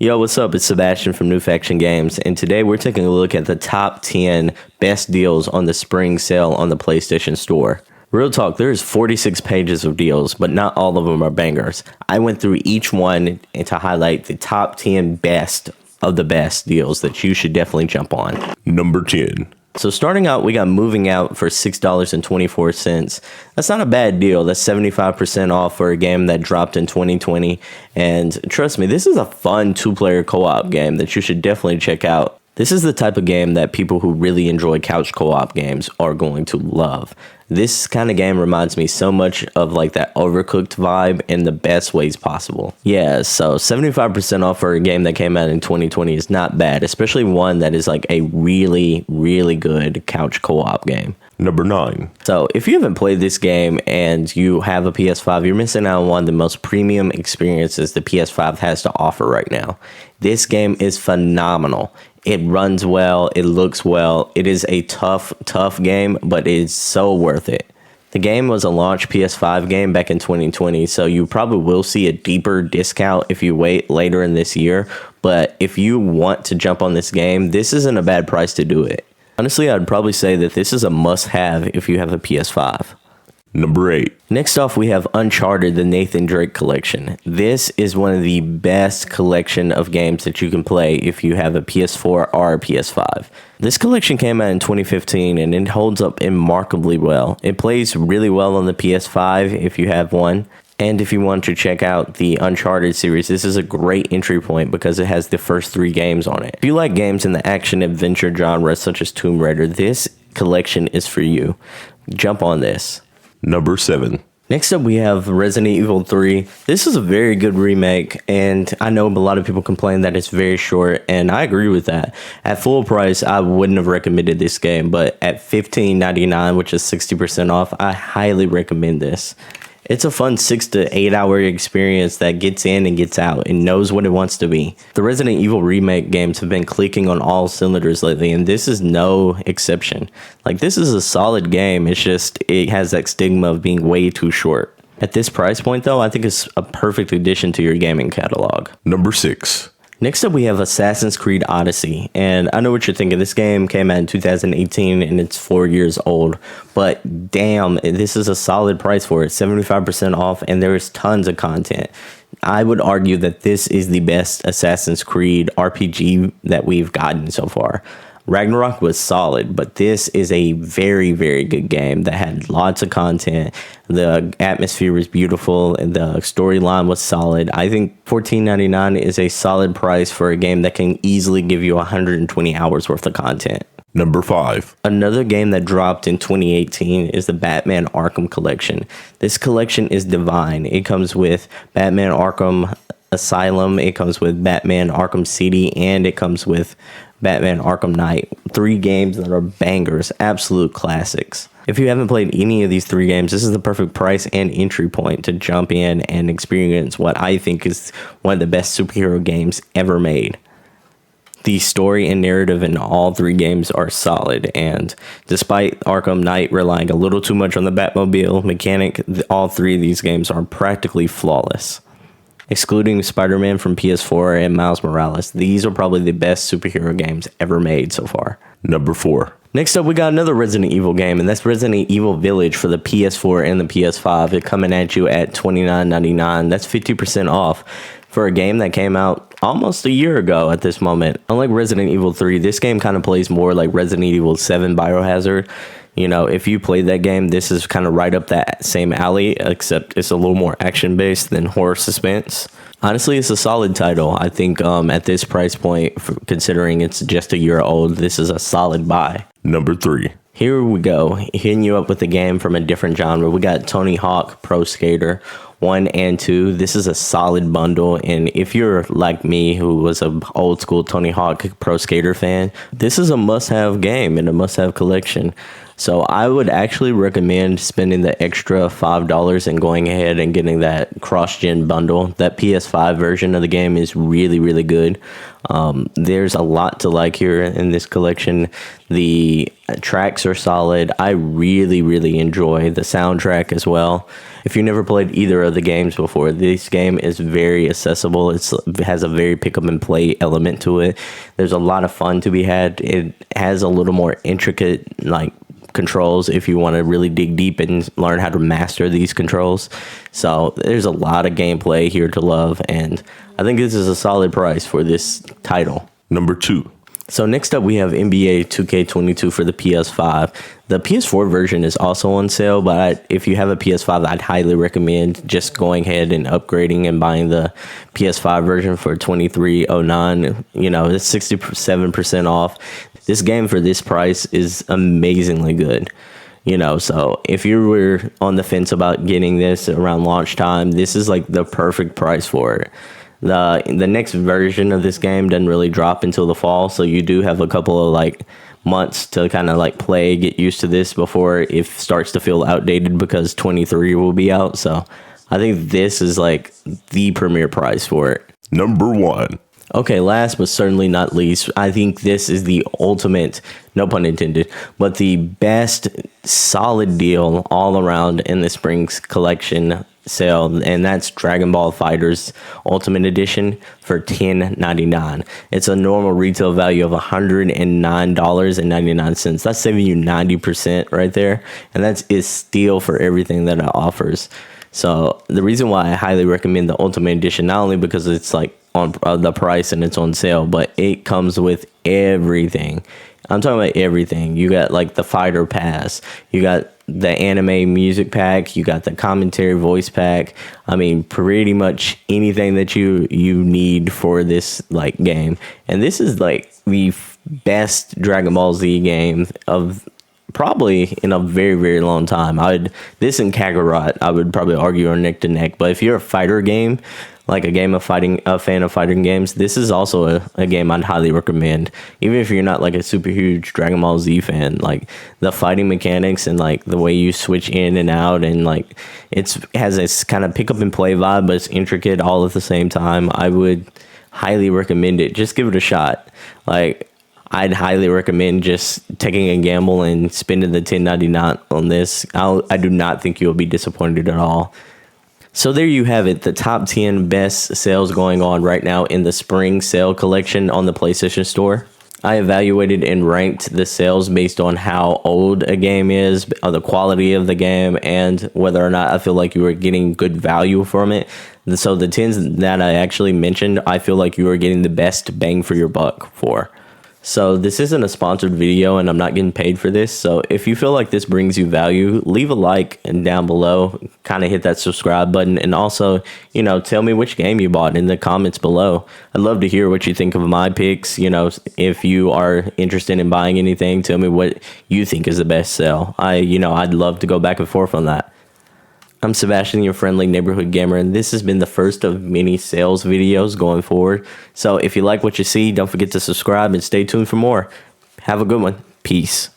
Yo, what's up? It's Sebastian from New Faction Games, and today we're taking a look at the top 10 best deals on the spring sale on the PlayStation Store. Real talk, there's 46 pages of deals, but not all of them are bangers. I went through each one to highlight the top 10 best of the best deals that you should definitely jump on. Number 10. So starting out, we got Moving Out for $6.24. That's not a bad deal. That's 75% off for a game that dropped in 2020. And trust me, this is a fun two-player co-op game that you should definitely check out. This is the type of game that people who really enjoy couch co-op games are going to love. This kind of game reminds me so much of like that Overcooked vibe in the best ways possible. Yeah, so 75% off for a game that came out in 2020 is not bad, especially one that is like a really, really good couch co-op game. Number 9. So if you haven't played this game and you have a PS5, you're missing out on one of the most premium experiences the PS5 has to offer right now. This game is phenomenal. It runs well, it looks well, it is a tough game, but it is so worth it. The game was a launch PS5 game back in 2020, so you probably will see a deeper discount if you wait later in this year, but if you want to jump on this game, this isn't a bad price to do it. Honestly, I'd probably say that this is a must-have if you have a PS5. Number 8. Next off, we have Uncharted, the Nathan Drake collection. This is one of the best collection of games that you can play if you have a PS4 or a PS5. This collection came out in 2015 and it holds up remarkably well. It plays really well on the PS5 if you have one. And if you want to check out the Uncharted series, this is a great entry point because it has the first 3 games on it. If you like games in the action-adventure genre such as Tomb Raider, this collection is for you. Jump on this. Number 7. Next up, we have Resident Evil 3. This is a very good remake, and I know a lot of people complain that it's very short, and I agree with that. At full price, I wouldn't have recommended this game, but at $15.99, which is 60% off, I highly recommend this. It's a fun 6 to 8 hour experience that gets in and gets out and knows what it wants to be. The Resident Evil remake games have been clicking on all cylinders lately, and this is no exception. Like, this is a solid game. It's just, it has that stigma of being way too short. At this price point, though, I think it's a perfect addition to your gaming catalog. Number 6. Next up, we have Assassin's Creed Odyssey, and I know what you're thinking. This game came out in 2018, and it's 4 years old, but damn, this is a solid price for it, 75% off, and there is tons of content. I would argue that this is the best Assassin's Creed RPG that we've gotten so far. Ragnarok was solid, but this is a very, very good game that had lots of content. The atmosphere was beautiful, and the storyline was solid. I think $14.99 is a solid price for a game that can easily give you 120 hours worth of content. Number 5. Another game that dropped in 2018 is the Batman Arkham collection. This collection is divine. It comes with Batman Arkham Asylum, it comes with Batman Arkham City, and it comes with Batman Arkham Knight. 3 games that are bangers, absolute classics. If you haven't played any of these 3 games, this is the perfect price and entry point to jump in and experience what I think is one of the best superhero games ever made. The story and narrative in all 3 games are solid, and despite Arkham Knight relying a little too much on the Batmobile mechanic, all 3 of these games are practically flawless. Excluding Spider-Man from PS4 and Miles Morales, these are probably the best superhero games ever made so far. Number 4. Next up, we got another Resident Evil game, and that's Resident Evil Village for the PS4 and the PS5. It's coming at you at $29.99. That's 50% off for a game that came out almost a year ago at this moment. Unlike Resident Evil 3, this game kind of plays more like Resident Evil 7 Biohazard. You know, if you played that game, this is kind of right up that same alley, except it's a little more action-based than horror suspense. Honestly, it's a solid title. I think at this price point, considering it's just a year old, this is a solid buy. Number 3. Here we go, hitting you up with a game from a different genre. We got Tony Hawk Pro Skater 1 and 2. This is a solid bundle, and if you're like me, who was an old school Tony Hawk Pro Skater fan, this is a must-have game and a must-have collection. So I would actually recommend spending the extra $5 and going ahead and getting that cross-gen bundle. That PS5 version of the game is really, really good. There's a lot to like here in this collection. The tracks are solid. I really, really enjoy the soundtrack as well. If you never played either of the games before, this game is very accessible. It has a very pick up and play element to it. There's a lot of fun to be had. It has a little more intricate like controls if you want to really dig deep and learn how to master these controls. So there's a lot of gameplay here to love, and I think this is a solid price for this title. Number 2. So next up we have NBA 2K22 for the PS5. The PS4 version is also on sale, but if you have a PS5, I'd highly recommend just going ahead and upgrading and buying the PS5 version for $23.09. You know, it's 67% off. This game for this price is amazingly good. You know, so if you were on the fence about getting this around launch time, this is like the perfect price for it. The next version of this game doesn't really drop until the fall, so you do have a couple of like months to kind of like play, get used to this before it starts to feel outdated because 23 will be out. So I think this is like the premier price for it. Number 1. Okay, last but certainly not least, I think this is the ultimate, no pun intended, but the best solid deal all around in the Spring Collection sale, and that's Dragon Ball FighterZ Ultimate Edition for $10.99. It's a normal retail value of $109.99. That's saving you 90% right there, and that is steal for everything that it offers. So the reason why I highly recommend the Ultimate Edition, not only because it's like on the price and it's on sale, but it comes with everything. I'm talking about everything. You got like the fighter pass, you got the anime music pack, you got the commentary voice pack. I mean, pretty much anything that you need for this like game. And this is like the best Dragon Ball Z game of probably in a very, very long time. This and Kakarot, I would probably argue are neck to neck. But if you're a fighter game, like a game of fighting, a fan of fighting games, this is also a game I'd highly recommend. Even if you're not like a super huge Dragon Ball Z fan, like the fighting mechanics and like the way you switch in and out, and like it has this kind of pick up and play vibe, but it's intricate all at the same time. I would highly recommend it. Just give it a shot. Like, I'd highly recommend just taking a gamble and spending the $10.99 on this. I do not think you'll be disappointed at all. So there you have it, the top 10 best sales going on right now in the Spring Sale collection on the PlayStation Store. I evaluated and ranked the sales based on how old a game is, the quality of the game, and whether or not I feel like you are getting good value from it. So the 10s that I actually mentioned, I feel like you are getting the best bang for your buck for. So this isn't a sponsored video and I'm not getting paid for this. So if you feel like this brings you value, leave a like and down below, kind of hit that subscribe button. And also, you know, tell me which game you bought in the comments below. I'd love to hear what you think of my picks. You know, if you are interested in buying anything, tell me what you think is the best sell. I'd love to go back and forth on that. I'm Sebastian, your friendly neighborhood gamer, and this has been the first of many sales videos going forward. So if you like what you see, don't forget to subscribe and stay tuned for more. Have a good one. Peace.